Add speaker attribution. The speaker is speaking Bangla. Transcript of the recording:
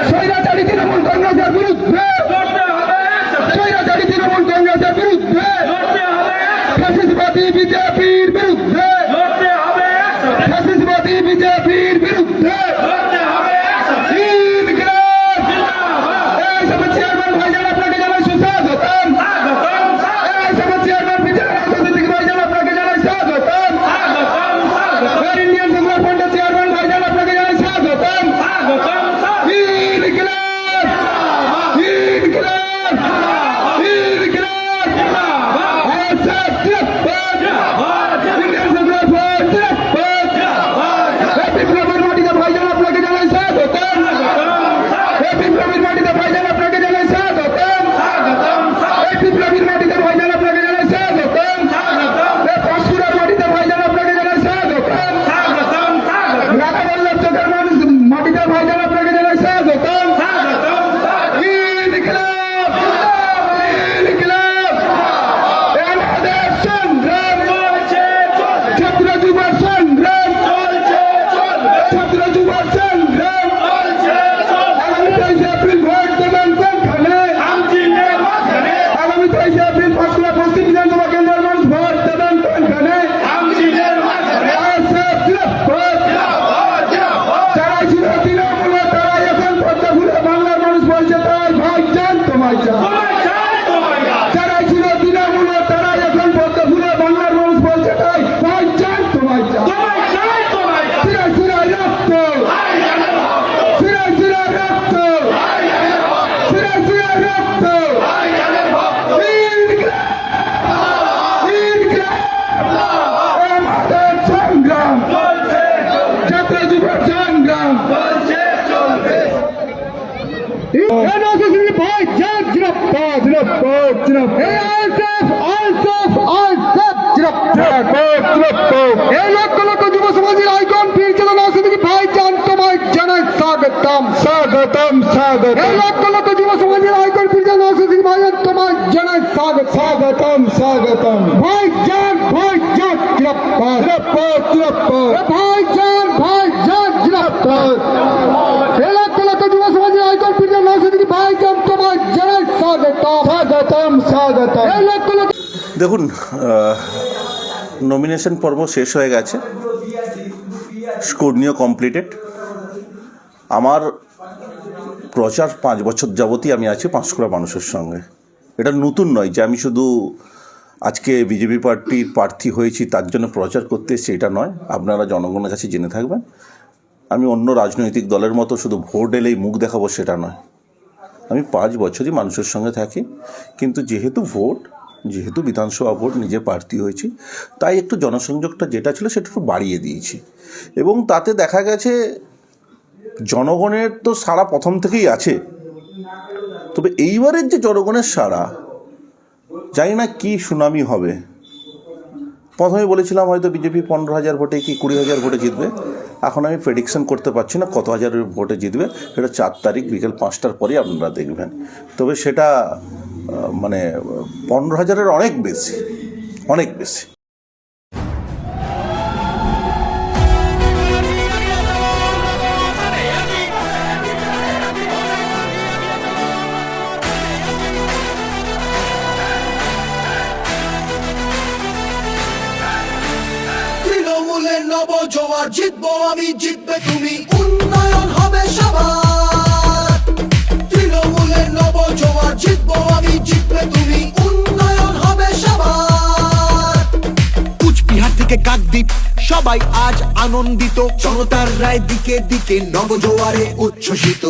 Speaker 1: স্বৈরাচারী তৃণমূল কংগ্রেসের বিরুদ্ধে, স্বৈরাচারী তৃণমূল কংগ্রেসের বিরুদ্ধে, ফ্যাসিস্টবাদী বিজেপির বিরুদ্ধে, ফ্যাসিস্টবাদী বিজেপির বিরুদ্ধে চেয়ারম্যান ভাইজান আপনাকে জানাই সুস্বাগতম। চেয়ারম্যান ভাইজান আপনাকে জানাই স্বাগতম। ইন্ডিয়ান সেকুলার ফ্রন্টের চেয়ারম্যান ভাইজান আপনাকে জানাই স্বাগতম। ইনকিলাব, ইনকিলাব, ইনকিলাব। আসাদ জিন্দাবাদ, ইন্ডিয়ান সেকুলার ফ্রন্ট জিন্দাবাদ। বিপ্লবের মাটিতে ভাইজান আপনাকে জানাই স্বাগতম। বিপ্লবীর মাটিতে ভাইজান আপনাকে জানাই স্বাগতম। বিপ্লবীর মাটিতে ভাইজান আপনাকে জানাই স্বাগতম। পাঁশকুড়ার মাটিতে ভাইজান আপনাকে জানাই স্বাগতম। রাধাবল্লভ চোখের মানুষ মাটিতে ভাইজান আপনাকে জানাই স্বাগতম। ইনকিলাব, ইনকিলাব। আমাদের সংগ্রাম ছাত্র যুব সংগ্রাম, ছাত্র যুব সংগ্রাম। আগামী 23 এপ্রিল ভোট দেবেন কোনখানে? আগামী 23 এপ্রিল পাঁশকুড়া পশ্চিম বিধানসভা কেন্দ্রের মানুষ ভোট দেবেন কোনখানে? আসাদ জিন্দাবাদ। যারা ছিল তৃণমূলে তারা এখন পদ্মা ফুলে বাংলার মানুষ বলছে তাই ভাইজান তোমায় চাই। যারা ছিল তৃণমূলে তারা এখন পদ্মা ফুলে বাংলার মানুষ বলছে তাই ভাইজান তোমায় চাই। সিরা সিরা রক্ত, সিরা সিরা রক্ত, সিরা সিরা রক্ত। ইনকিলাব, ইনকিলাব। আমাদের সংগ্রাম, ছাত্র যুব সংগ্রাম। ভাইজান জিন্দাবাদ, জিন্দাবাদ, জিন্দাবাদ। এই লক্ষ লক্ষ যুব সমাজের আইকন পীর চেতনা সিদ্দিকী ভাইজান তোমায় জানাই স্বাগতম, স্বাগতম, স্বাগতম। এই লক্ষ লক্ষ যুব সমাজের আইকন পীর চেতনা সিদ্দিকী ভাইজান তোমায় জানাই স্বাগত, স্বাগতম, স্বাগতম। ভাইজান, ভাইজান জিন্দাবাদ, জিন্দাবাদ, জিন্দাবাদ। ভাইজান, ভাইজান জিন্দাবাদ। এই লক্ষ লক্ষ যুব সমাজের আইকন পীর চেতনা সিদ্দিকী ভাইজান তোমায় জানাই স্বাগতম, স্বাগতম, স্বাগতম। এই লক্ষ লক্ষ
Speaker 2: দেখুন, নমিনেশন পর্ব শেষ হয়ে গেছে, স্ক্রুটিনিও কমপ্লিটেড। আমার প্রচার 5 বছর যাবতই আমি আছি পাঁশকুড়া মানুষের সঙ্গে। এটা নতুন নয় যে আমি শুধু আজকে বিজেপি পার্টির প্রার্থী হয়েছি তার জন্য প্রচার করতে এসেছি, এটা নয়। আপনারা জনগণের কাছে জেনে থাকবেন আমি অন্য রাজনৈতিক দলের মতো শুধু ভোট এলেই মুখ দেখাবো সেটা নয়। আমি 5 বছরই মানুষের সঙ্গে থাকি, কিন্তু যেহেতু বিধানসভা ভোট নিজে প্রার্থী হয়েছি তাই একটু জনসংযোগটা যেটা ছিল সেটা একটু বাড়িয়ে দিয়েছি। এবং তাতে দেখা গেছে জনগণের তো সাড়া প্রথম থেকেই আছে, তবে এইবারের যে জনগণের সাড়া জানি না কি সুনামি হবে। প্রথমে বলেছিলাম হয়তো বিজেপি 15,000 ভোটে কি 20,000 ভোটে জিতবে। এখন আমি প্রেডিকশন করতে পারছি না কত হাজারের ভোটে জিতবে, সেটা 4 তারিখ বিকেল 5টার পরেই আপনারা দেখবেন। তবে সেটা মানে 15,000-এর অনেক বেশি, অনেক বেশি।
Speaker 3: তৃণমূলের নব জোয়ার, জিতবো আমি, জিতবে তুমি, উন্নয়ন হবে সবার। তৃণমূলের নব জোয়ার, জিতবো আমি, জিতবে তুমি, উন্নয়ন হবে সবার। কুচবিহার থেকে কাকদ্বীপ সবাই আজ আনন্দিত, জনতার রায় দিকে দিকে নব জোয়ারে উচ্ছ্বসিত।